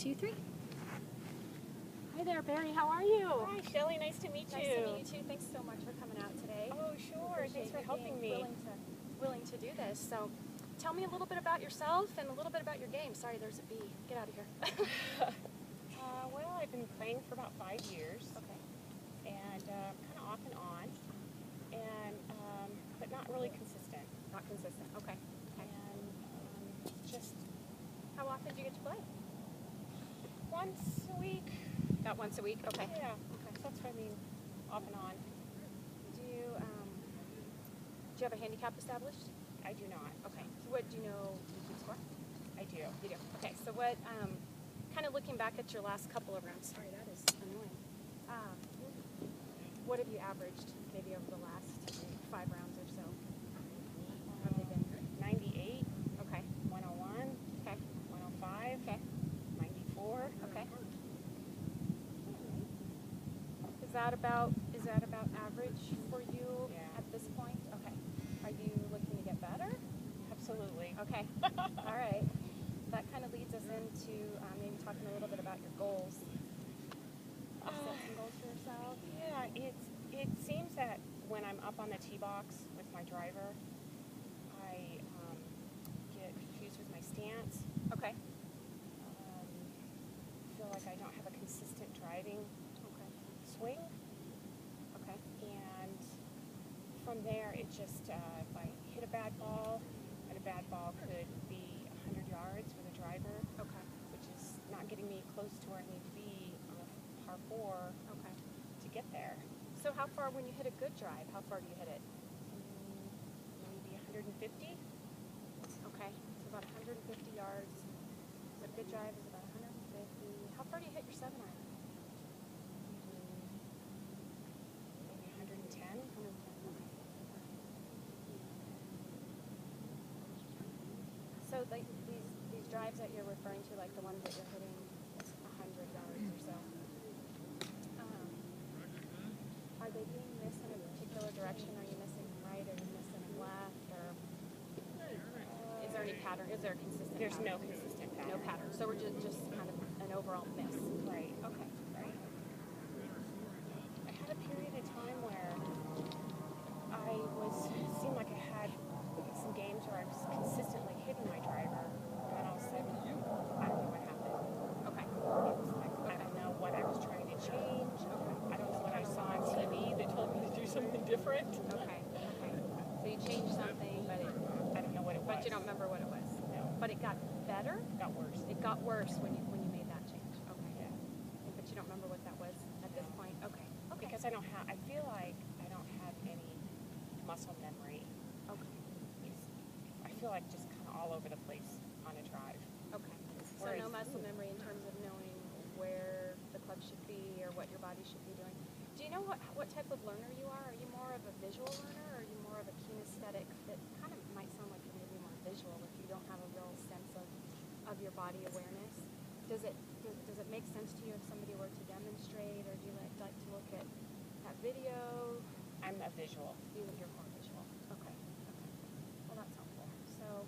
2, 3. Hi there, Barry. How are you? Hi, Shelly. Nice to meet you. Nice to meet you too. Thanks so much for coming out today. Oh, sure. Thanks for helping me. Willing to do this. So, tell me a little bit about yourself and a little bit about your game. Sorry, there's a bee. Get out of here. Well, I've been playing for about 5 years. Okay. And kind of off and on, and but not really consistent. Not consistent. Okay. And just How often do you get to play? once a week. About once a week. Okay. Yeah. Okay. So that's what I mean, off and on. Do you have a handicap established? I do not. Okay. So what do you know you keep score? I do. You do. Okay. So what? Kind of looking back at your last couple of rounds. Sorry, that is annoying. What have you averaged maybe over the last 5 rounds or so? Have they been? 98. Okay. 101. Okay. 105. Okay. 94. Okay. Is that about average for you Yeah. at this point? Okay. Are you looking to get better? Absolutely. Okay. All right. That kind of leads us into maybe talking a little bit about your goals. Set some goals for yourself. Yeah, it seems that when I'm up on the tee box with my driver, I get confused with my stance. Okay. Feel like I don't have a consistent driving Okay. swing, Okay. and from there it just if I hit a bad ball, and a bad ball could be 100 yards for the driver, Okay. which is not getting me close to where I need to be on a par 4 Okay. to get there. So how far, when you hit a good drive, how far do you hit it? Maybe 150. Okay. So about 150 yards. A good drive is about 150. How far do you hit your 7-iron? Maybe 110. 110. Okay. So like these drives that you're referring to, like the ones that you're hitting 100 yards or so, are they being missed in a particular direction? Are you missing right? Are you missing left? Or is there any pattern? Is there a consistent There's pattern? no consistent pattern. No pattern. So we're just kind of an overall miss. Right. Okay. Right. I had a period of time where seemed like I had some games where I was consistently hitting my driver, and then all of a sudden, I don't know what happened. Okay. It was like, I don't know what I was trying to change. I don't know what I saw on TV that told me to do something different. Okay. Okay. So you changed something, but I don't know what it was. but you don't remember what it was. No. But it got better. It got worse. It got worse when you made that change. Okay. Yeah. But you don't remember what that was at this point. Okay. Okay. Because I feel like I don't have any muscle memory. Okay. I feel like just kind of all over the place on a drive. Okay. So Whereas- no muscle memory in terms of knowing where the club should be or what your body should be doing. Do you know what type of learner you are? Are you more of a visual learner, or are you more of a kinesthetic? That kind of might sound like you're maybe more visual if you don't have a real sense of your body awareness. Does it make sense to you if somebody were to demonstrate, or do you like to look at video? I'm a visual. You're more visual. Okay. Okay. Well, that's helpful. So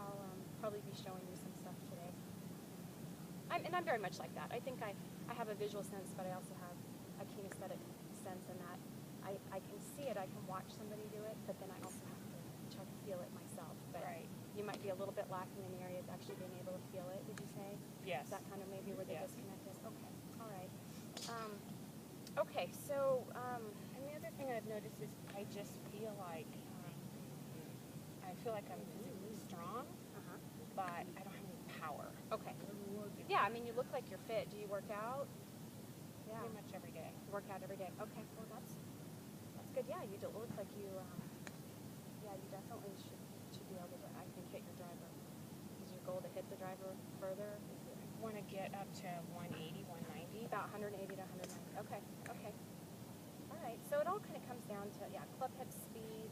I'll probably be showing you some stuff today. I'm very much like that. I think I have a visual sense, but I also have a kinesthetic sense in that I can see it, I can watch somebody do it, but then I also have to try to feel it myself. But Right. you might be a little bit lacking in the area of actually being able to feel it, did you say? Yes. Is that kind of maybe where the Yes. disconnect is? Okay. All right. Okay, so And the other thing I've noticed is I just feel like I'm physically strong, but I don't have any power. okay. Yeah, I mean, you look like you're fit. Do you work out? Yeah. Pretty much every day. Work out every day. Okay, well that's good. Yeah, you look like you. Yeah, you definitely should be able to. I think hit your driver. Is your goal to hit the driver further? I want to get up to 180, 190. About 180 to 190. Okay. Okay. All right. So it all kind of comes down to club head speed.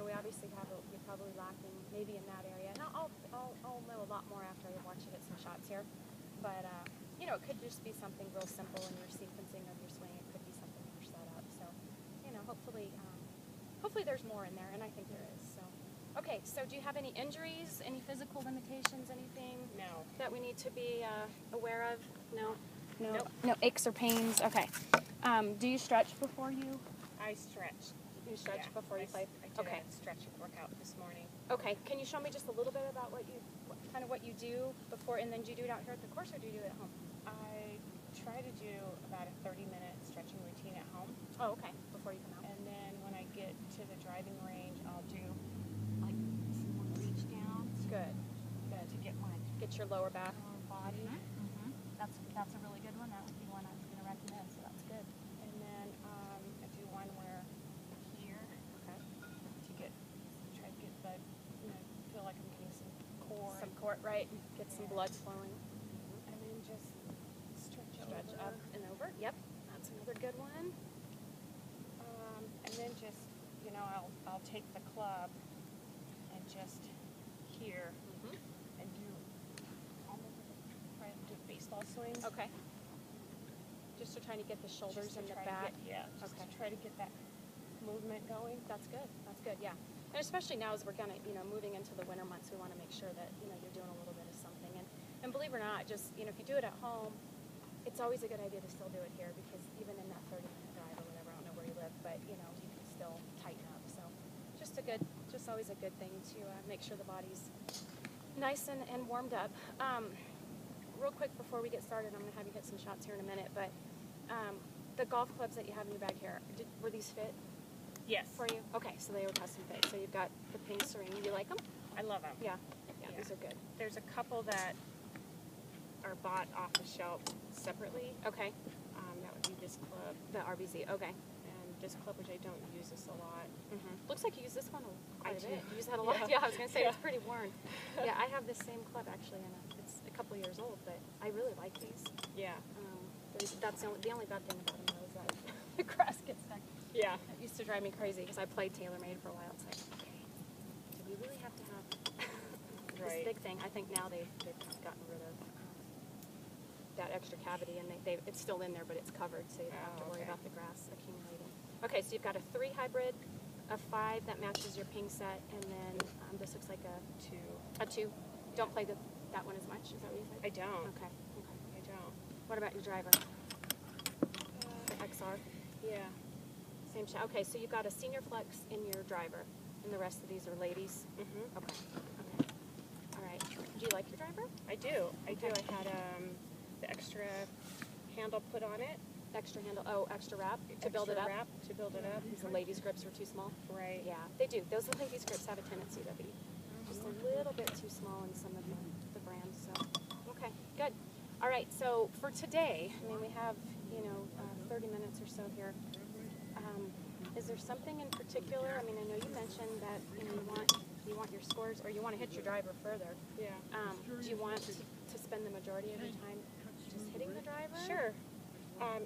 We obviously you're probably lacking maybe in that area. And I'll know a lot more after I watch you hit some shots here. But it could just be something real simple in your sequencing of your swing. It could be something in your setup. So hopefully there's more in there, and I think there is. So Okay, so do you have any injuries, any physical limitations, anything No. that we need to be aware of? No? No, Nope. no aches or pains? Okay. Do you stretch before you? I stretched. You stretch Yeah, before you play? I did Okay. a stretching workout this morning. Okay, can you show me just a little bit about kind of what you do before, and then do you do it out here at the course, or do you do it at home? I try to do about a 30-minute stretching routine at home. Oh, okay, before you come out. And then when I get to the driving range, I'll do like some more reach downs Good. to get my Get your lower back. lower body. Mm-hmm. That's a really good one. That would be one I was going to recommend, so that's good. And then I do one where here Okay. try to get the, feel like I'm getting some core. Some core, right? Get some Yeah. blood flowing. And then just stretch Stretch over. up and over. Yep, that's another good one. And then just, I'll take the club and just here Mm-hmm. and do almost try to do baseball swings. Okay. Just to trying to get the shoulders Just to and the try to back. just Okay. to try to get that movement going. That's good. That's good. Yeah. And especially now as we're gonna, moving into the winter months, we want to make sure that you're doing a little bit of something. And believe it or not, just if you do it at home, it's always a good idea to still do it here, because even in that 30-minute drive or whatever, I don't know where you live, but you can still tighten up. So just always a good thing to make sure the body's nice and warmed up. Real quick before we get started, I'm gonna have you hit some shots here in a minute, but the golf clubs that you have in your bag here, were these fit Yes. for you? Okay, so they were custom fit. So you've got the pink serene. You like them? I love them. Yeah, Yeah. these are good. There's a couple that are bought off the shelf separately. Okay, That would be this club the RBZ. Okay. and this club, which I don't use this a lot. Mm-hmm. Looks like you use this one quite a do. bit. You use that a lot. Yeah. Yeah, I was gonna say Yeah. it's pretty worn. Yeah, I have this same club actually, and it's a couple years old, but I really like these. Yeah. That's the only bad thing about them though, is that the grass gets stuck. Yeah. It used to drive me crazy because I played TaylorMade for a while. It's like, okay, do we really have to have this Right. big thing? I think now they've gotten rid of that extra cavity, and it's still in there, but it's covered, so you don't have to Oh, worry okay. about the grass accumulating. Okay, so you've got a 3 hybrid, a 5 that matches your ping set, and then this looks like a 2. Don't play that one as much. Is that what you said? I don't. Okay. I don't. What about your driver? The XR. Yeah. Same shot. Okay, so you've got a senior flex in your driver, and the rest of these are ladies. Mm-hmm. Okay. All right. Do you like your driver? I do. I do. Okay. I had the extra handle put on it. Extra handle. Oh, extra wrap to build it Extra up. wrap to build it up. Because the ladies' grips are too small. Right. Yeah, they do. Those ladies' grips have a tendency to be just a little bit too small in some of the brands. So, okay, good. All right. So for today, I mean, we have 30 minutes or so here. Is there something in particular? I mean, I know you mentioned that you want your scores, or you want to hit your driver further. Yeah. Do you want to spend the majority of your time just hitting the driver? Sure.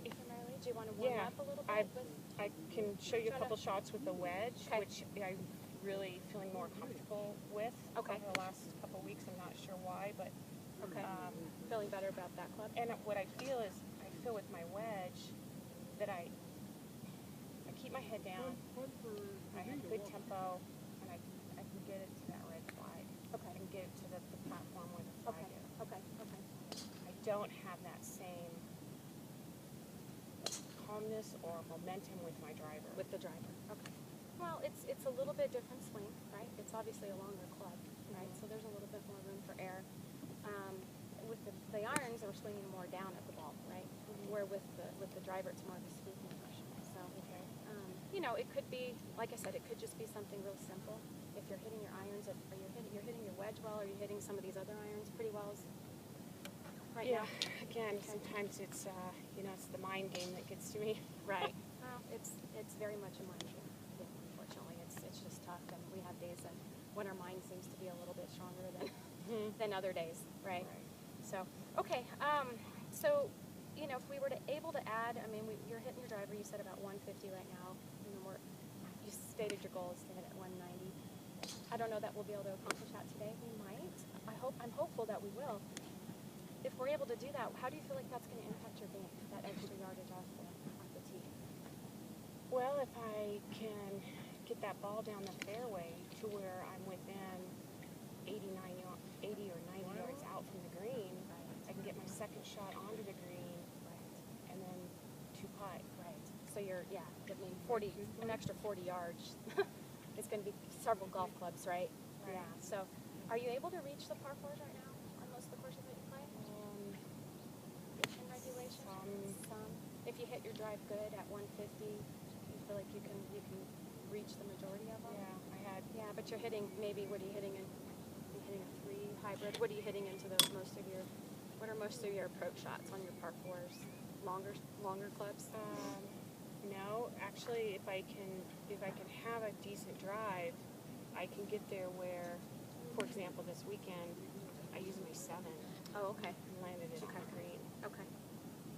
If Primarily, do you want to warm Yeah, up a little bit? I can show you a Try to- couple shots with the wedge, Okay. which I'm really feeling more comfortable with. Okay. Over the last couple weeks, I'm not sure why, but Okay. Feeling better about that club? and what I feel is with my wedge that I keep my head down. I have good tempo, and I can get it to that red flag. Okay. I can get it to the platform where the flag Okay. is. Okay. Okay. I don't have that same calmness or momentum with my driver. With the driver. Okay. Well, it's a little bit different swing, right? It's obviously a longer club, right? So there's a little bit more room for air. With the irons, we're swinging more down at the ball, right? Where with the driver, it's more of a swooping motion. So, it could be, like I said, it could just be something real simple. If you're hitting your irons, you're hitting your wedge well, or you're hitting some of these other irons pretty well right Yeah. now. Again, sometimes it's it's the mind game that gets to me. Right. Well, it's very much a mind game. Unfortunately, it's just tough, and we have days when our mind seems to be a little bit stronger than other days, right? So, okay. So, if we were able to add, I mean, you're hitting your driver. You said about 150 right now. You stated your goal is to hit at 190. I don't know that we'll be able to accomplish that today. We might. I'm hopeful that we will. If we're able to do that, how do you feel like that's going to impact your game? That extra yardage off the tee. Well, if I can get that ball down the fairway to where I'm within 80 or 90 yards out from the green. I can get my second shot onto the green, and then 2 putt. So you're, yeah, I mean, an extra 40 yards. It's going to be several golf clubs, right? Yeah. So, are you able to reach the par fours right now on most of the courses that you play? In regulation? Some. If you hit your drive good at 150, you feel like you can reach the majority of them? Yeah, I had. Yeah, but you're hitting, maybe, what are you hitting in? You're hitting a 3 hybrid. What are you hitting into those what are most of your approach shots on your par fours? Longer clubs? No, actually, if I can have a decent drive, I can get there where, for example, this weekend, I used my 7. Oh, okay. And landed it on the green. Okay.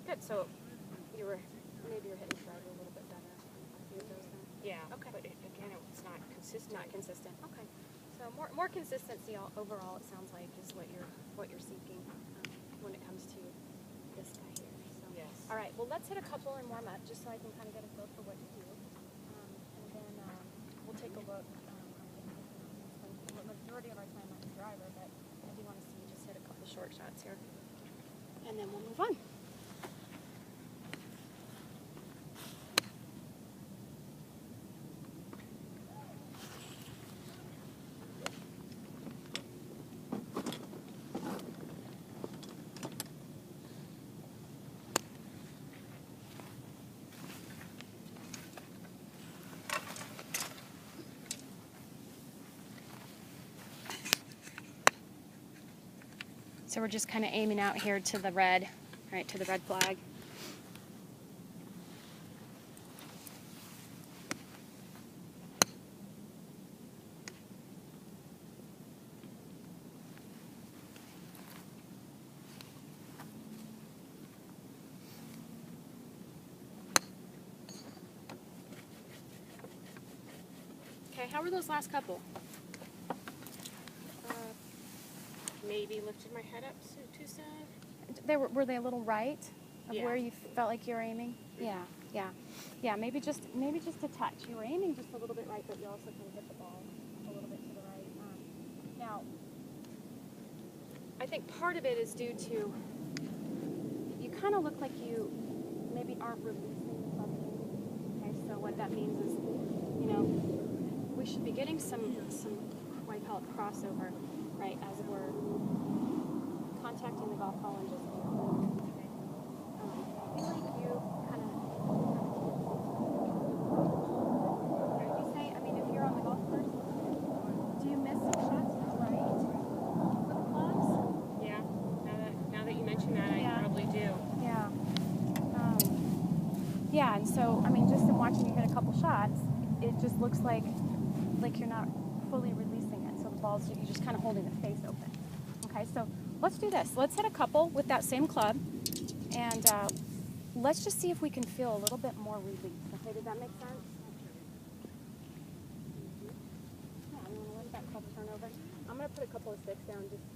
Good. So maybe you're hitting the driver a little bit better on a few of those then. Yeah. Okay. But again, it's not consistent. Not consistent. Okay. So more consistency overall, it sounds like, is what you're seeking when it comes to this guy here. So. Yes. All right. Well, let's hit a couple and warm up, just so I can kind of get a feel for what you do, and then we'll take a look. The majority of our time on the driver, but I do want to see you just hit a couple short shots here, and then we'll move on. So we're just kind of aiming out here to the red, right, to the red flag. Okay, how were those last couple? Maybe lifted my head up too soon. Were they a little right of Yeah. where you felt like you were aiming? Yeah. Maybe just a touch. You were aiming just a little bit right, but you also can hit the ball a little bit to the right. Now, I think part of it is due to you kind of look like you maybe aren't releasing something. Okay, so what that means is, we should be getting some what I call it crossover, right, as we're contacting the golf ball and just okay. I feel like you kind of would you say, I mean, if you're on the golf course, do you miss some shots to the right with the clubs? Yeah. Now that you mention that, Yeah. I probably do. Yeah. Yeah, and so, I mean, just in watching you hit a couple shots, it just looks like you're not fully releasing it. So the ball's, you're just kind of holding the face open. Okay, so let's do this. Let's hit a couple with that same club, and let's just see if we can feel a little bit more release. Okay, did that make sense? Yeah, I'm going to let that club turn over. I'm going to put a couple of sticks down just to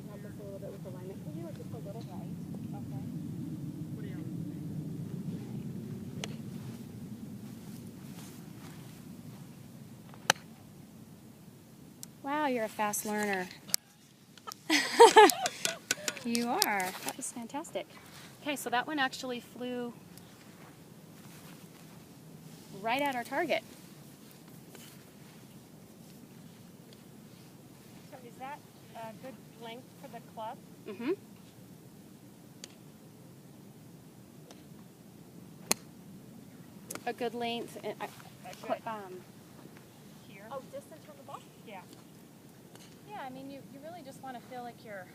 help us a little bit with alignment. Can you do it just a little right? Okay. Wow, you're a fast learner. You are. That was fantastic. Okay, so that one actually flew right at our target. So is that a good length for the club? Mm-hmm. A good length. And Here? oh, distance from the ball? Yeah. Yeah, I mean, you really just want to feel like you're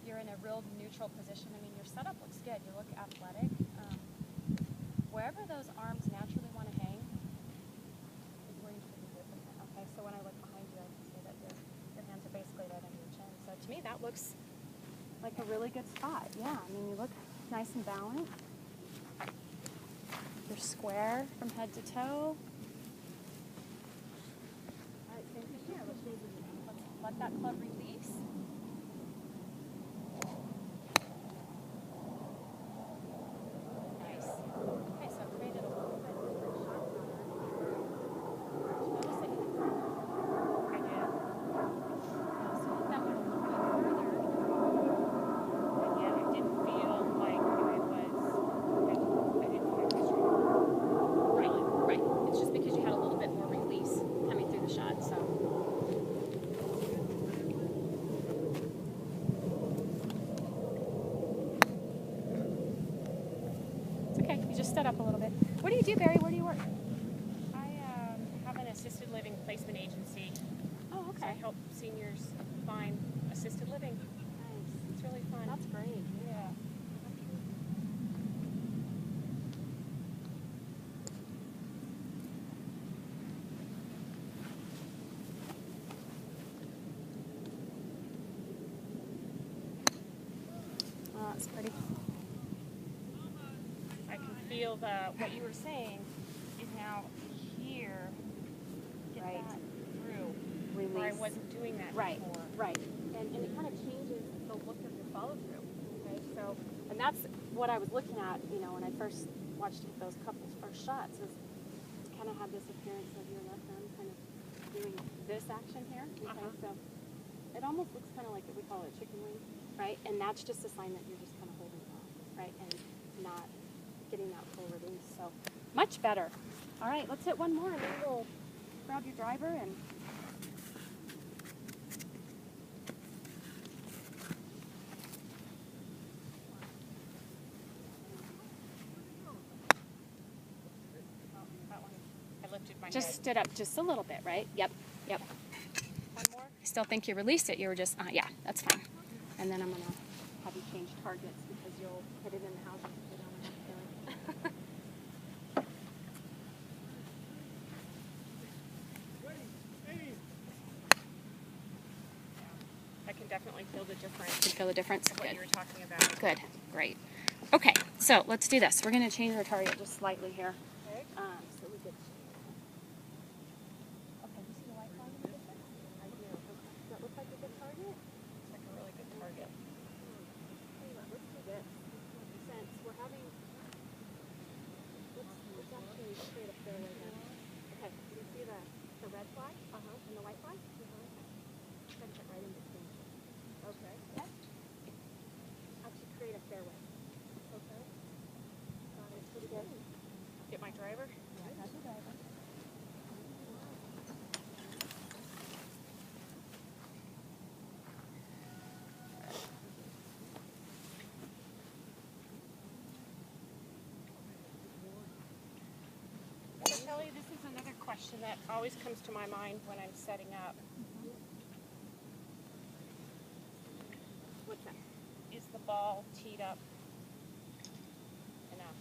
in a real neutral position. I mean, your setup looks good. You look athletic. Wherever those arms naturally want to hang is where you should be gripping it. Okay, so when I look behind you, I can see that your hands are basically right under your chin. So to me, that looks like a really good spot. Yeah, I mean, you look nice and balanced. You're square from head to toe. All right, same thing here. Let's let that club release. Nice. Okay, so it created a little bit different shot pattern. Notice that you stood up a little bit. What do you do, Barry? Where do you work? I have an assisted living placement agency. Oh, So I okay. help seniors find assisted living. Nice. It's really fun. That's great. Yeah. Oh, that's pretty. I can feel what you were saying is now here. Get Right. that through. Release. Where I wasn't doing that Right, before. right. And it kind of changes the look of your follow through. Okay, so, and that's what I was looking at, you know, when I first watched those couples' first shots, is kind of had this appearance of your left arm kind of doing this action here. Okay, Uh-huh. so it almost looks kind of like we call it a chicken wing, right? And that's just a sign that you're just kind of holding it on, right? And not getting that full release. So much better. All right, let's hit one more and then we'll grab your driver and That one. I lifted my just head. stood up just a little bit, right? Yep, yep. One more. I still think you released it. You were just, yeah, that's fine. And then I'm going to have you change targets because you'll hit it in the houses if you don't have to do it. I can definitely feel the difference. Can you feel the difference? Of what Good. you were talking about. Good. Great. Okay, so let's do this. We're going to change our target just slightly here. Okay. So we get. Okay, do you see the white line in the distance? I do. Okay. Does that look like a good target? It's like a really good target. Tell you what, let's do this. Since we're having, let's actually create a fairway then. Okay, do you see the red flag and the white flag? Try to get right in between. Okay. Okay. Actually create a fairway. Okay. Got it. Pretty good. Get my driver. Yeah, that's your driver. So Kelly, this is another question that always comes to my mind when I'm setting up. What's that? Is the ball teed up enough?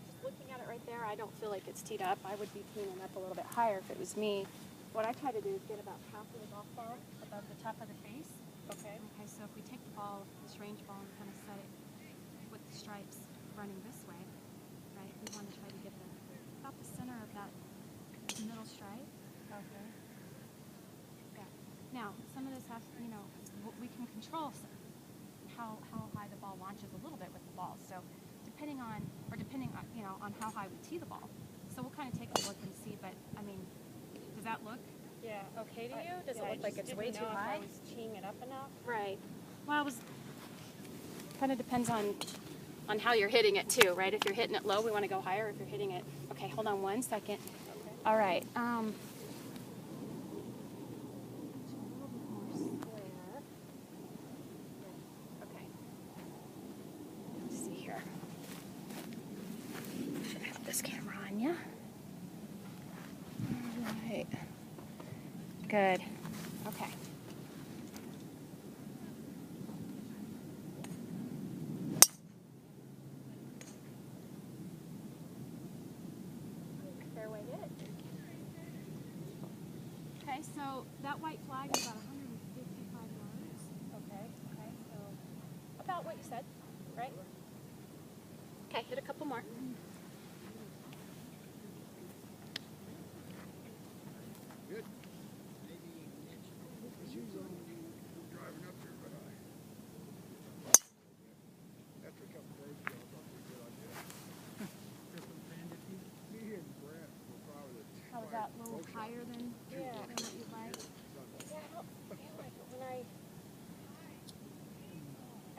Just looking at it right there, I don't feel like it's teed up. I would be teeing it up a little bit higher if it was me. What I try to do is get about half of the golf ball above the top of the face. Okay. Okay, so if we take the ball, this range ball, and kind of set it with the stripes running this way, right? We want to try to get about the center of that middle stripe. Okay. Yeah. Now, some of this has, you know, we can control how high the ball launches a little bit with the ball. So depending on, you know, on how high we tee the ball. So we'll kind of take a look and see, but I mean, does that look Yeah. okay to you? Does Yeah, it I look like just it's way didn't too know high? If I was teeing it up enough. Right. Well, it was kind of depends on how you're hitting it too, right? If you're hitting it low, we want to go higher. If you're hitting it, okay, hold on one second. Okay. All right. Okay. Let's see here. Should have this camera on you. All right. Good. Okay. Fairway hit. Okay, so that white flag is about 155 yards. Okay. Okay, so about what you said, right? Okay, hit a couple more. Good. Maybe shoes on when you're driving up here, but after a couple days ago, I thought it was a good idea. Me and Brent were probably the How was that? A little higher than Yeah. what you'd like? Yeah, I don't feel like it when I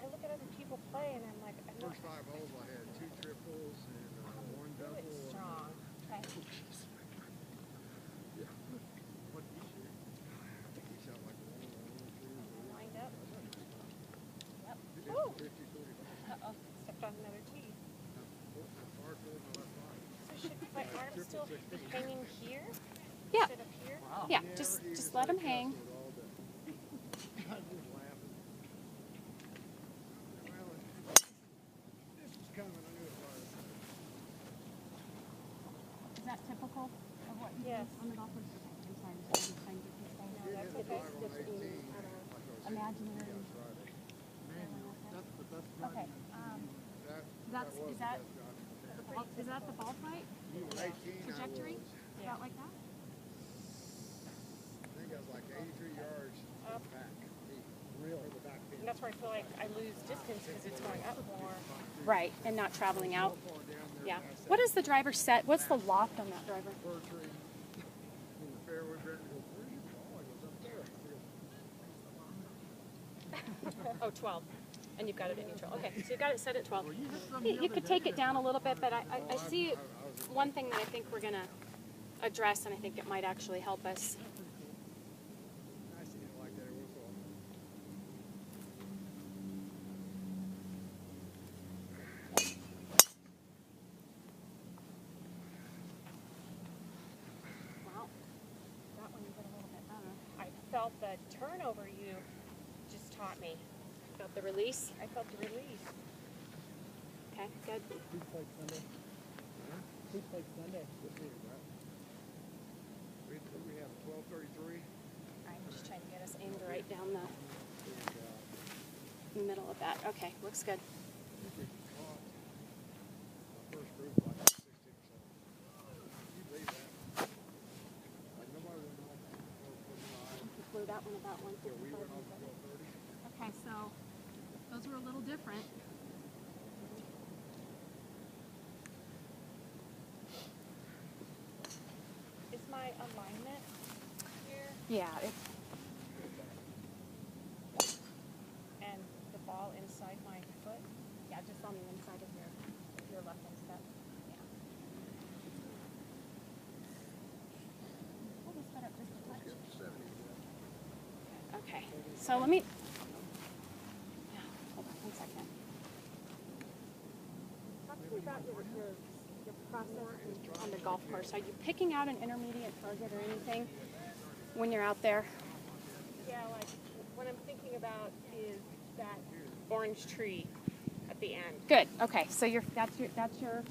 look at other people play and I'm like, I'm not First 5 holes, I had 2 triples and 1 double. really strong. Okay. Yeah. What did you shoot? I think he shot like 1 or 1 or 2. Lined up. Yep. It was 50, 45. Uh-oh. Stepped on another tee. still be hanging here Yeah. instead of here? Yeah, just let them hang. I'm just laughing. Well, this is coming. I knew it was. Is that typical of what you Yes. do on the golf course? Okay, I'm sorry, I'm just trying to get this No, thing. that's Hit okay. the driver on 18, like I was Imaginary. saying, Friday. That's Okay, that was is the that best drive. is that the ball flight You were 18, trajectory? I was. About like that? I think I was like 83 yards Up. back. Really? The back pin. And that's where I feel like I lose distance because it's going up more. Right, and not traveling out. So far down there Yeah. past What is the driver set? What's the loft on that driver? that fir tree in the fairway, Brandon goes, "Where's your ball?" I goes, "Up there." I goes, Oh, 12. And you've got it at neutral. Okay, so you've got it set at 12. "Well, you hit some You the could other take day it down a little bit, but I Oh, see I was one thing that I think we're going to address, and I think it might actually help us. I seen it like that. It was all. Wow. That one you did a little bit better. I felt the turnover you just taught me. Got the release. I felt the release. Okay, good. Who played Sunday? Who played Sunday? We'll see, right? We have 12:33. I'm just trying to get us aimed right down the And, middle of that. Okay, looks good. I think we caught my first group like 60%. Can you believe that? Like nobody went off for You flew that one about Yeah, we went 155. off at 12:30. Okay, so those were a little different. Is my alignment here Yeah, and the ball inside my foot? yeah, just on the inside of your left instep. Yeah. Pull this foot up just a touch. Get 70 with that. Okay, so let me. Yeah, hold on 1 second. Talk to me about your process on the golf course. Are you picking out an intermediate target or anything when you're out there? Yeah, like what I'm thinking about is that orange tree at the end. Good. Okay, so that's your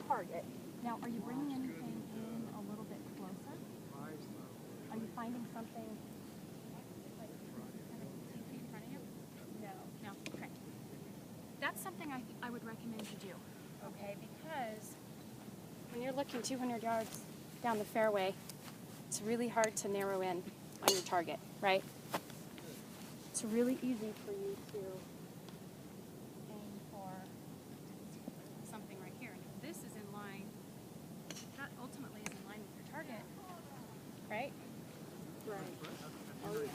target. Now, are you bringing anything in a little bit closer? Are you finding something like 2 feet in front of you? No. No. Okay. That's something I would recommend you do. Okay, because When you're looking 200 yards down the fairway, it's really hard to narrow in on your target, right? It's really easy for you to aim for something right here. And if this is in line, that ultimately is in line with your target, right? Right. Oh, yeah.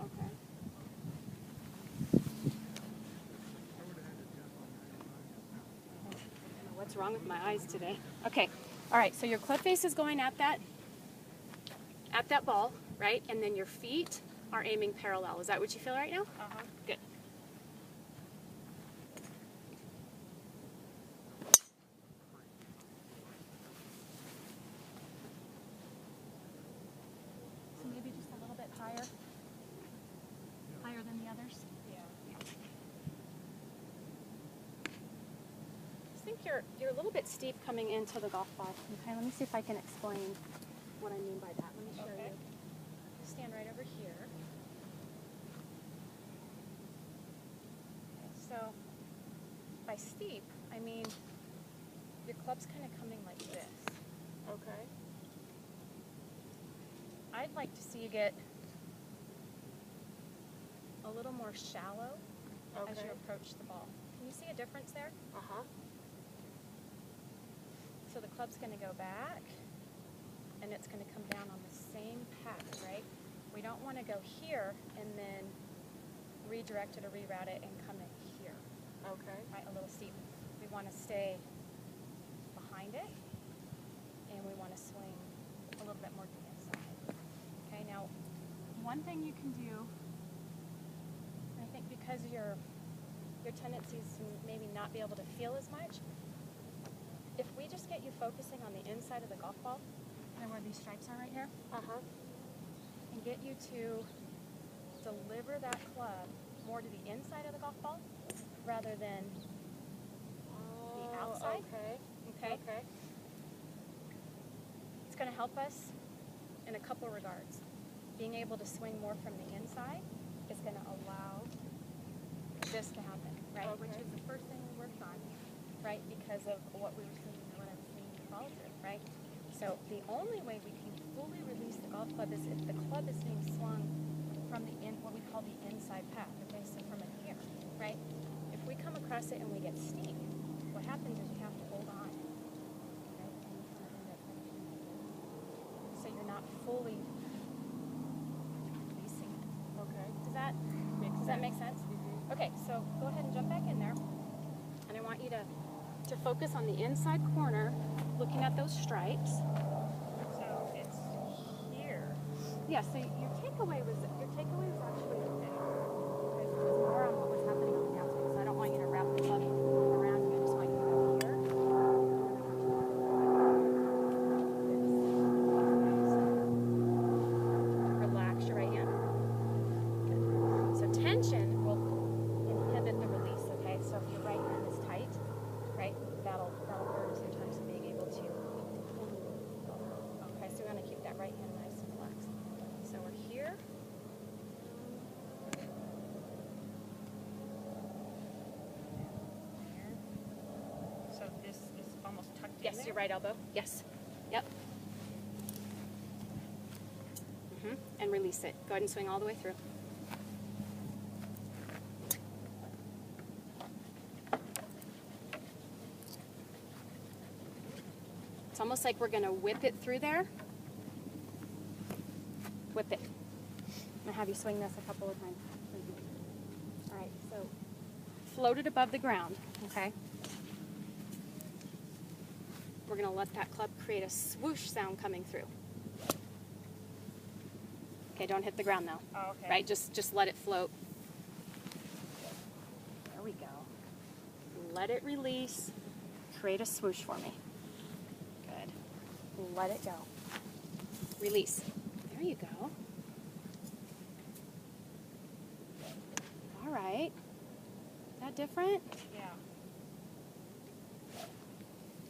Okay. I don't know what's wrong with my eyes today? Okay. All right. So your club face is going at that ball, right? And then your feet are aiming parallel. Is that what you feel right now? Uh-huh. Good. So maybe just a little bit higher. Higher than the others. Yeah. I think you're a little bit steep coming into the golf ball. Okay, let me see if I can explain what I mean by that. Let me show Okay. you. Stand right over here. Okay, so by steep, I mean your club's kind of coming like this. Okay. I'd like to see you get a little more shallow as Okay. you approach the ball. Can you see a difference there? Uh-huh. So the club's going to go back, and it's going to come down on the same path, right? We don't want to go here and then redirect it or reroute it and come in here, Okay. right? A little steep. We want to stay behind it, and we want to swing a little bit more to the inside. Okay, now, one thing you can do, I think because you're your tendencies to maybe not be able to feel as much. If we just get you focusing on the inside of the golf ball, And where these stripes are right here. and get you to deliver that club more to the inside of the golf ball rather than the outside. Okay. Okay? It's going to help us in a couple regards. Being able to swing more from the inside is going to allow this to happen, right? Which Okay. is the first thing we worked on, right? Because of what we were seeing, what I was seeing you follow through, right? So the only way we can fully release the golf club is if the club is being swung from the what we call the inside path, okay? So from in here, right? If we come across it and we get steep, what happens is you have to hold on, okay? And you kind of end up finishing like this. So you're not fully releasing it. Okay. Does that make sense? Okay, so go ahead and jump back in there. And I want you to focus on the inside corner, looking at those stripes. So it's here. Yeah, so your takeaway was actually okay. Okay, so it was more on what was happening on the outside. So I don't want you to wrap the club around you. I just want you to go here. Relax your right hand. Good. So tension will inhibit the release, okay? So if your right hand is tight, right, that'll hurt us in terms of being able to. Okay, so we want to keep that right hand nice and relaxed. So we're here. Here. So this is almost tucked in Yes, there? your right elbow. Yes. Yep. And release it. Go ahead and swing all the way through. It's almost like we're going to whip it through there. Whip it. I'm going to have you swing this a couple of times. All right, so float it above the ground, okay? We're going to let that club create a swoosh sound coming through. Okay, don't hit the ground though. Oh, okay. Right, just let it float. There we go. Let it release. Create a swoosh for me. Good. Let it go. Release. There you go. All right. Is that different? Yeah.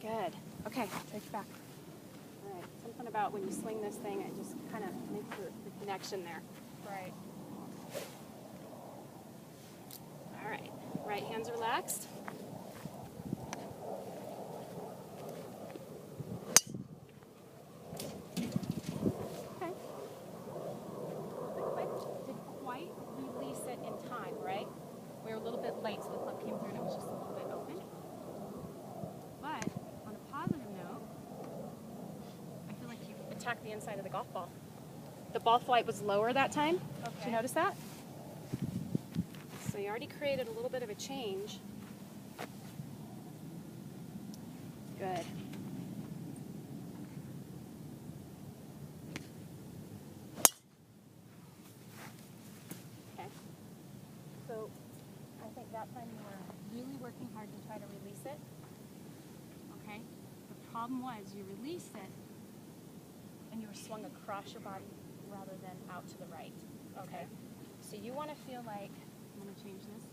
Good. Okay, take it back. All right. Something about when you swing this thing, it just kind of makes the connection there. Right. All right. Right hand's relaxed. Okay. Didn't quite release it in time, right? We were a little bit late, so the club came through and it was just a little bit open. But on a positive note, I feel like you attacked the inside of the golf ball. The ball flight was lower that time. Did Okay. you notice that? So you already created a little bit of a change. Good. Okay. So I think that time you were really working hard to try to release it. Okay? The problem was you released it and you were swung across your body rather than out to the right. Okay? So you want to feel like, I'm going to change this.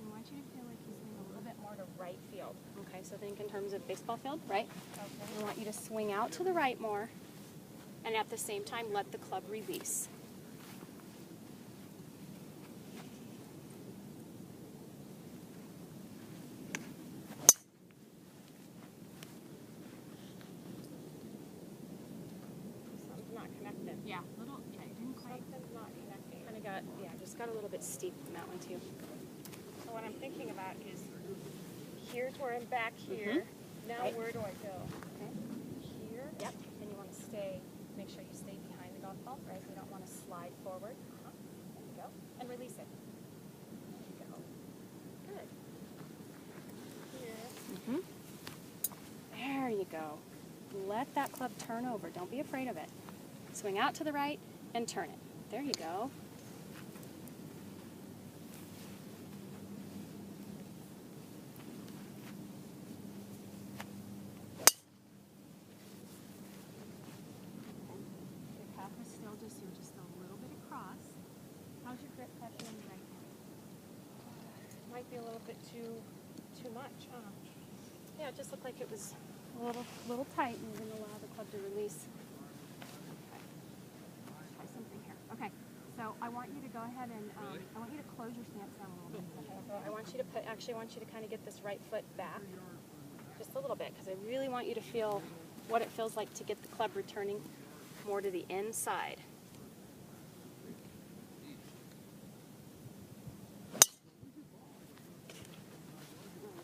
I want you to feel like you swing a little bit more to right field. Okay, so think in terms of baseball field, right? Okay. I want you to swing out to the right more, and at the same time, let the club release. Something's not connected. Yeah, you didn't quite. Something's not connecting. Kind of got, just got a little bit steep in that one too. So what I'm thinking about is here's where I'm back here. Now Right. where do I go? Okay. Here? Yep. And you want to make sure you stay behind the golf ball, right? You don't want to slide forward. There you go. And release it. There you go. Good. Here. There you go. Let that club turn over. Don't be afraid of it. Swing out to the right and turn it. There you go. might be a little bit too much, huh? Yeah, it just looked like it was a little tight and didn't allow the club to release. Okay. Try something here. Okay. So I want you to go ahead and I want you to close your stance down a little bit. Okay, so I want you to kind of get this right foot back just a little bit because I really want you to feel what it feels like to get the club returning more to the inside.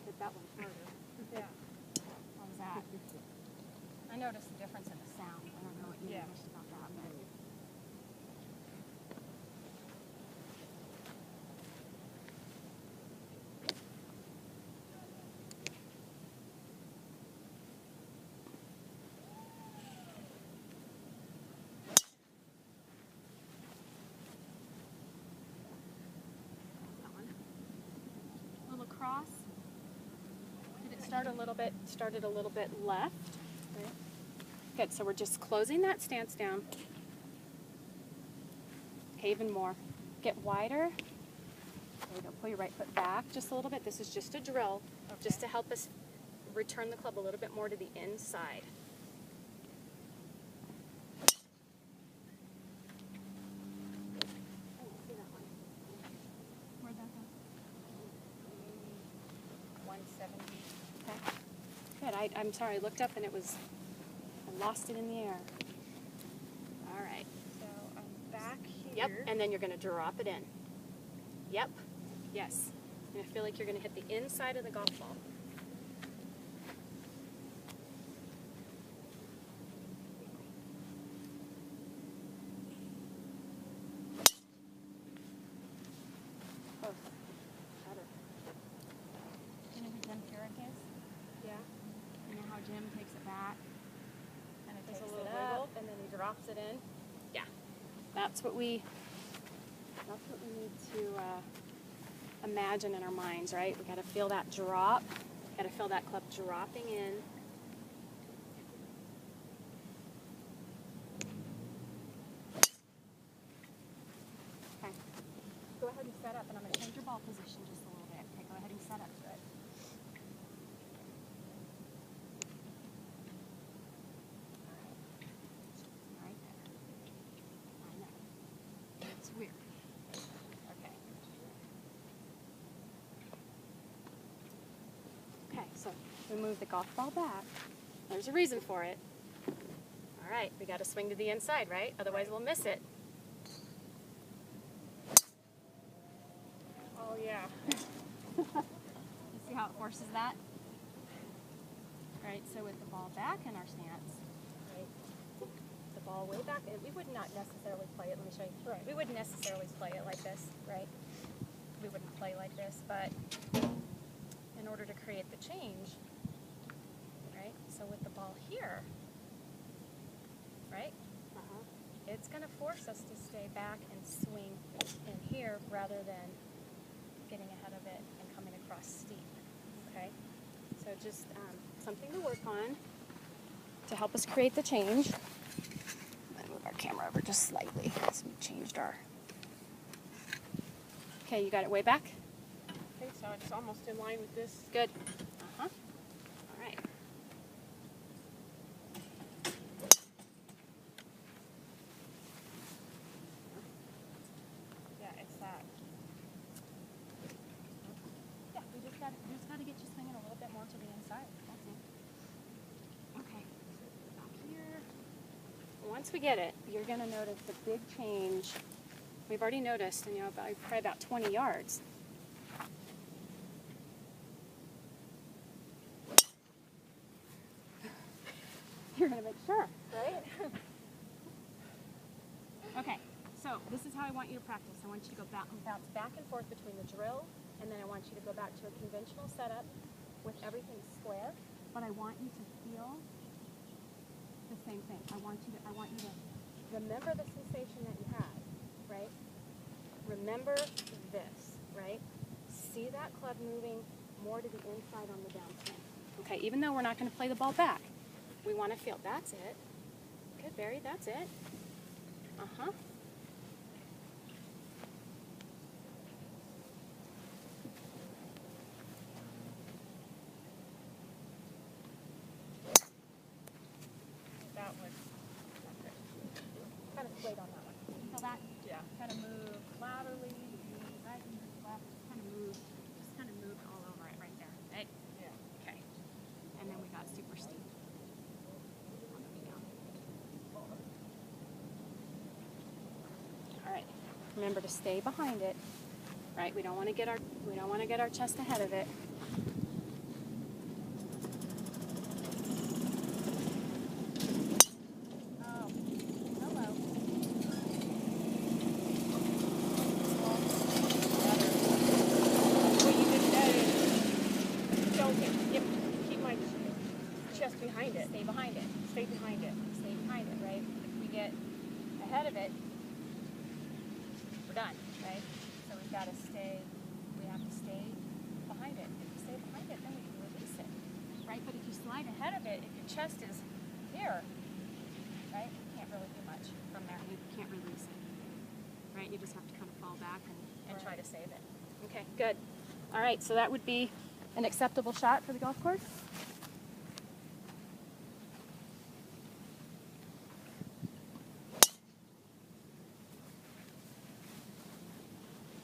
Get that one harder. Yeah. How was that? I noticed the difference in the sound. I don't know what you Yeah. noticed about that, but. That one. Little cross. Did it started a little bit left? Right. Good, so we're just closing that stance down. Okay, even more. Get wider. There we go, pull your right foot back just a little bit. This is just a drill, just to help us return the club a little bit more to the inside. Oh, see that one? Where'd that go? 170. Okay. Good. I'm sorry. I looked up and I lost it in the air. All right. So I'm back here. Yep. And then you're going to drop it in. Yep. Yes. And I feel like you're going to hit the inside of the golf ball. Close. Better. You know who Jim Carrick is? Yeah. You know how Jim takes it back? And it There's takes a little it up, wiggle. and then he drops it in. Yeah. That's what we need to imagine in our minds, right? We got to feel that drop. Got to feel that club dropping in. Okay. Go ahead and set up, and I'm going to change your ball position just a little bit. Okay, go ahead and set up to it. Right there. I know. It's weird. Okay. Okay, so we move the golf ball back. There's a reason for it. All right, we got to swing to the inside, right? Otherwise we'll miss it. Oh, yeah. You see how it forces that? Right, so with the ball back in our stance, Right. The ball way back, and we would not necessarily play it. Let me show you. Right. We wouldn't necessarily play it like this, right? We wouldn't play like this, but in order to create the change, right? So with the ball here, right? It's going to force us to stay back and swing in here rather than getting ahead of it and coming across steep. Okay? So just something to work on to help us create the change. I'm going to move our camera over just slightly as we changed our. Okay, you got it way back? I think so. It's almost in line with this. Good. Uh-huh. All right. Yeah, it's that. yeah, we just got to get you swinging a little bit more to the inside. That's it. Okay. Back here. Once we get it, you're going to notice the big change. We've already noticed, and probably about 20 yards. You're going to make sure, right? Okay, so this is how I want you to practice. I want you to go bounce back and forth between the drill, and then I want you to go back to a conventional setup with everything square. But I want you to feel the same thing. I want you to remember the sensation that you had, right? Remember this, right? See that club moving more to the inside on the downswing. Okay, even though we're not going to play the ball back, we want to feel, that's it. Good, Barry, that's it. Uh-huh. kind of move laterally, move right, move left, just kind of move all over it right there, right? Yeah. Okay. And then we got super steep on the way down. All right. Remember to stay behind it, right? We don't want to get our chest ahead of it. Oh, hello. What you just said is don't keep my chest behind it. Stay behind it. Stay behind it. Stay behind it, right? If we get ahead of it, we're done, right? So we have to stay behind it. If we stay behind it, then we can release it, right? But if you slide ahead of it, if your chest is here, right, you can't really do much from there. You can't release it, right? You just have to kind of fall back and try to save it. Okay, good. All right, so that would be an acceptable shot for the golf course.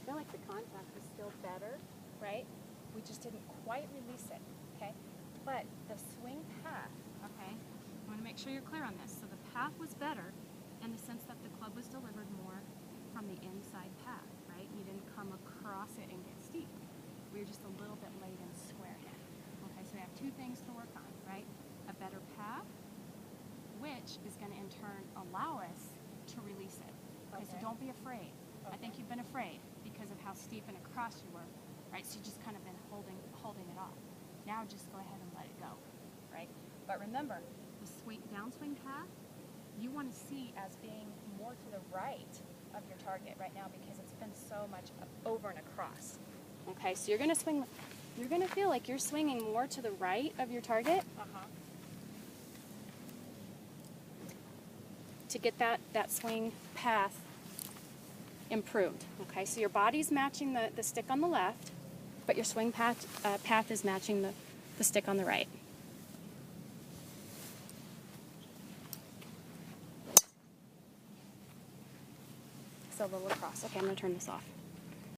I feel like the contact was still better, right? We just didn't quite release it, okay? But the swing path, okay? I want to make sure you're clear on this. So the path was better in the sense that the club was delivered more from the inside path, right? You didn't come across it and get steep. We were just a little bit late in squaring it. Okay, so we have two things to work on, right? A better path, which is going to in turn allow us to release it. Okay, so Okay. don't be afraid. I think you've been afraid because of how steep and across you were, right? So you just kind of been holding it off. Now just go ahead and let it go, right? But remember, the downswing path, you want to see as being more to the right of your target right now because it's been so much over and across. Okay, so you're going to feel like you're swinging more to the right of your target to get that swing path improved. Okay, so your body's matching the stick on the left, but your swing path is matching the stick on the right. So a little across. Okay, I'm going to turn this off.